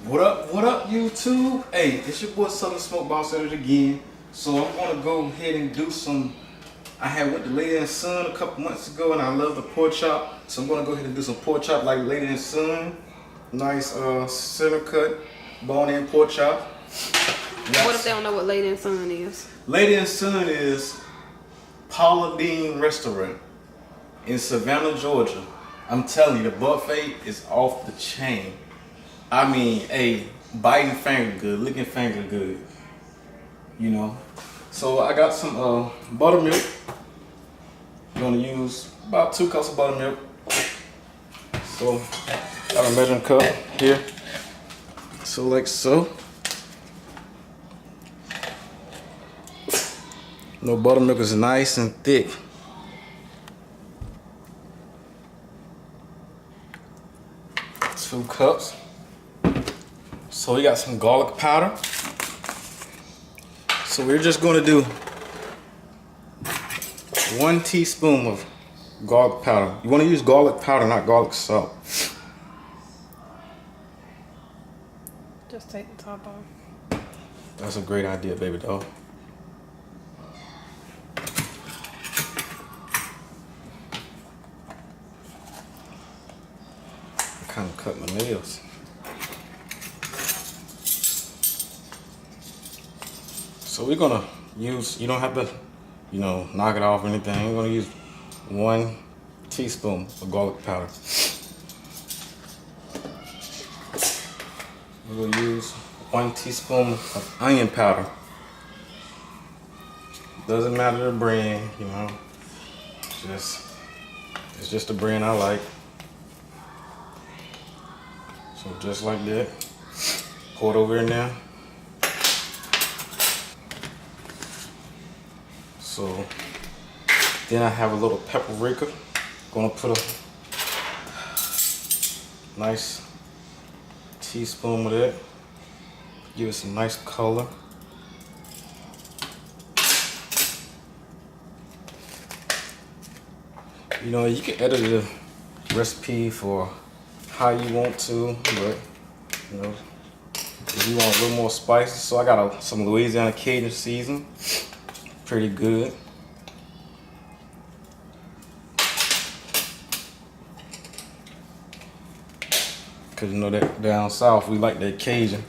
What up, YouTube? Hey, it's your boy Southern Smoke Boss at it again. So I'm gonna go ahead and do some. I had went to Lady and Son a couple months ago, and I love the pork chop. So I'm gonna go ahead and do some pork chop like Lady and Son. Nice center cut, bone-in pork chop. What if they don't know what Lady and Son is? Lady and Son is Paula Deen Restaurant in Savannah, Georgia. I'm telling you, the buffet is off the chain. I mean, hey, biting finger good, licking finger good, you know. So I got some buttermilk. I'm gonna use about 2 cups of buttermilk. So got a measuring cup here. So like so. No, buttermilk is nice and thick. Two cups. So we got some garlic powder. So we're just going to do 1 teaspoon of garlic powder. You want to use garlic powder, not garlic salt. Just take the top off. That's a great idea, baby doll. I kind of cut my nails. So we're gonna use, you don't have to, knock it off or anything. We're gonna use 1 teaspoon of garlic powder. We're gonna use 1 teaspoon of onion powder. Doesn't matter the brand, it's just the brand I like. So just like that, pour it over in there. So then I have a little paprika. Gonna put a nice teaspoon of that. Give it some nice color. You can edit the recipe for how you want to, but if you want a little more spicy, so I got some Louisiana Cajun seasoning. Pretty good. Cause that down south we like that Cajun.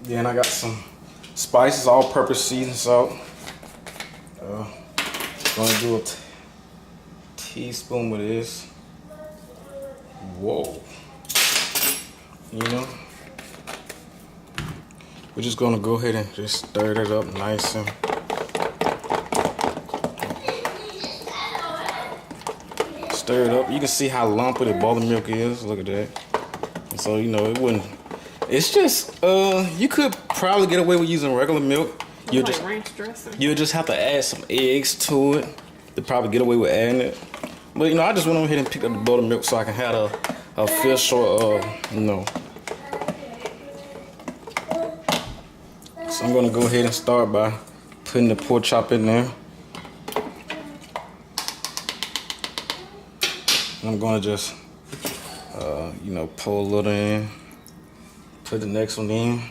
Then I got some spices, all-purpose seasoning salt. Gonna do a teaspoon with this. Whoa. We're just gonna go ahead and just stir it up nice and stir it up. You can see how lumpy the buttermilk is. Look at that. And so it wouldn't. It's just you could probably get away with using regular milk. You'll just have to add some eggs to it to probably get away with adding it. But I just went over here and picked up the buttermilk so I can have a official So I'm gonna go ahead and start by putting the pork chop in there. I'm gonna just pull a little in, put the next one in.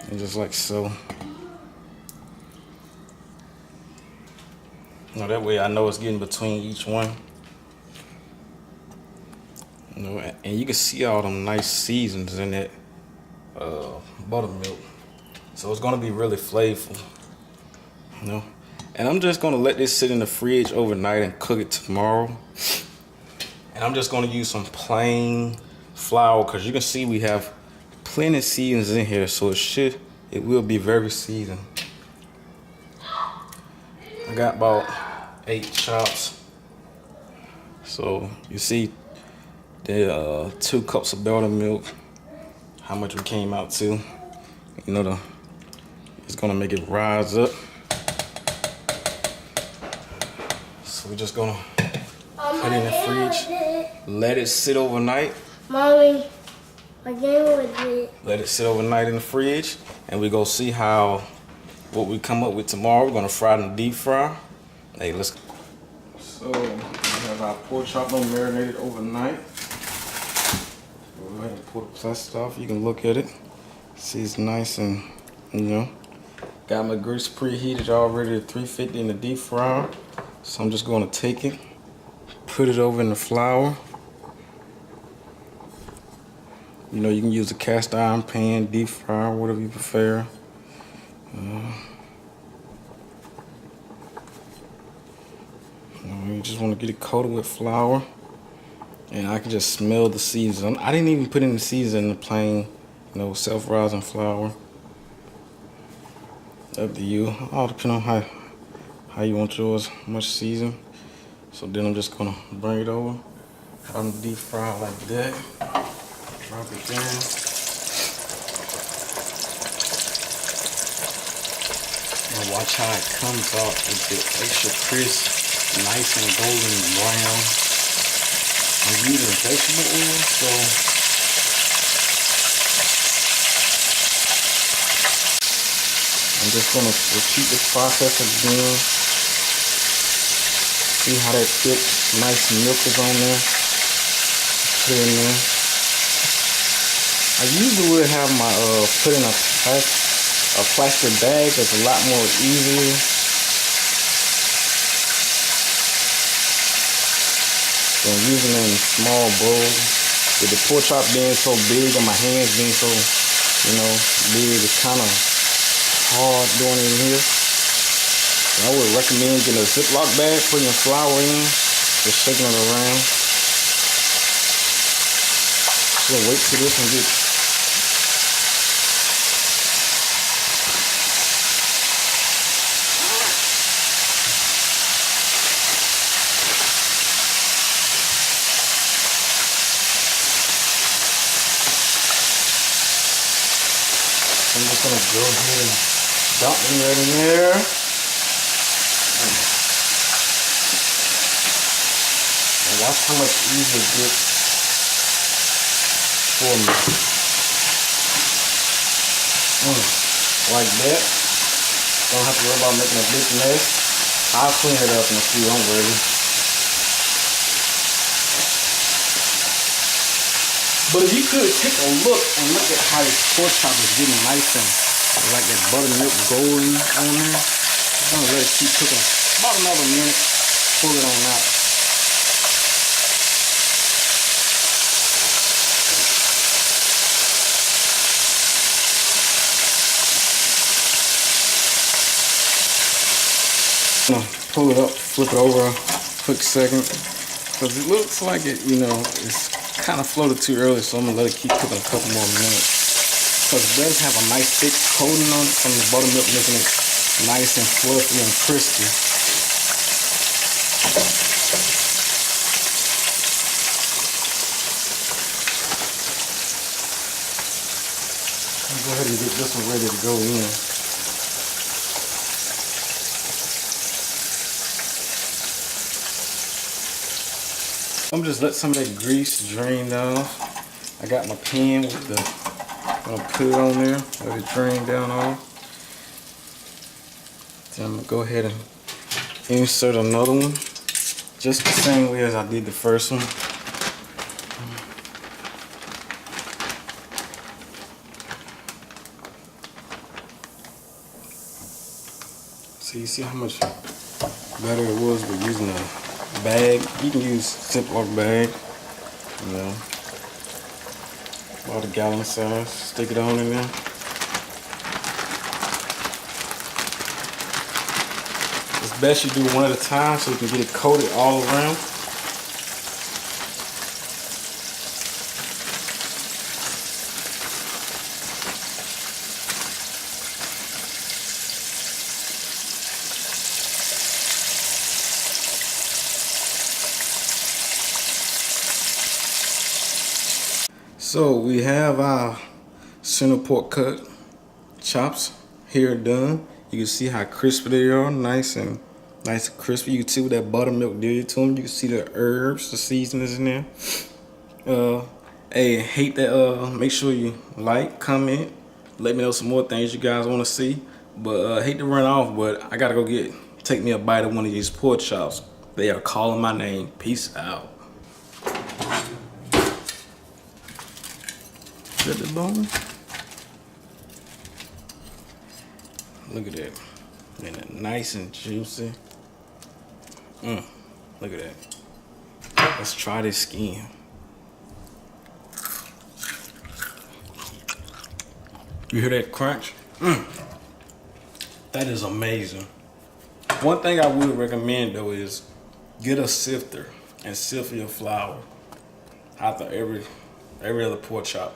And just like so. That way I know it's getting between each one. And you can see all them nice seasons in that buttermilk. So it's gonna be really flavorful. And I'm just gonna let this sit in the fridge overnight and cook it tomorrow. And I'm just gonna use some plain flour because you can see we have plenty of seasons in here, so it will be very seasoned. I got about 8 chops. So you see the 2 cups of buttermilk, how much we came out to. It's gonna make it rise up. So we're just gonna put it in the fridge, let it sit overnight. Mommy, my game was it. Let it sit overnight in the fridge, and we go see what we come up with tomorrow. We're gonna fry it in the deep fryer. Hey, let's. So we have have our pork chop on marinated overnight. Go ahead and pull the plastic off. You can look at it. See, it's nice and, you know, got my grease preheated already at 350 in the deep fryer. So I'm just going to take it, put it over in the flour. You know, you can use a cast iron pan, deep fryer, whatever you prefer. You just want to get it coated with flour, and I can just smell the seasoning. I didn't even put in the seasoning, the plain, you know, self-rising flour. Up to you. All depends on how you want yours, much season. So then I'm just gonna bring it over, have them deep fry like that. Drop it down. And watch how it comes off with the extra crisp. Nice and golden brown. I'm using vegetable oil, so I'm just gonna repeat the process again. See how that thick, nice milk is on there. Put it in there. I usually would have my put in a plastic bag. That's a lot more easier. So I'm using it in a small bowl. With the pork chop being so big and my hands being so, you know, big, it's kind of hard doing it in here. So I would recommend getting a Ziploc bag, putting your flour in, just shaking it around. So wait till this one gets. I'm just gonna go ahead and dump them right in there. And watch how much easier it gets for me. Like that. Don't have to worry about making a big mess. I'll clean it up in a few, don't worry. But if you could take a look and look at how this pork chop is getting nice and like that buttermilk golden on there. I'm gonna let it keep cooking about another minute. Pull it on out. I'm gonna pull it up, flip it over a quick second, because it looks like it, you know, it's kind of floated too early, so I'm gonna let it keep cooking a couple more minutes. Because it does have a nice thick coating on it from the buttermilk, making it nice and fluffy and crispy. I'll go ahead and get this one ready to go in. I'm just let some of that grease drain off. I got my pan with the, I'm gonna put it on there, let it drain down off. Then I'm gonna go ahead and insert another one, just the same way as I did the first one. So you see how much better it was with using a bag. You can use Ziploc bag, you know, about a gallon size. Stick it on in there. It's best you do one at a time so you can get it coated all around. So we have our center pork cut chops here done. You can see how crispy they are, nice and crispy. You can see what that buttermilk did to them. You can see the herbs, the seasonings in there. Hey, hate that. Make sure you like, comment, let me know some more things you guys want to see. But hate to run off, but I gotta go take me a bite of one of these pork chops. They are calling my name. Peace out. Is that the bone? Look at that. And it nice and juicy. Look at that. Let's try this skin. You hear that crunch? That is amazing. One thing I would recommend though is get a sifter and sift your flour after every other pork chop.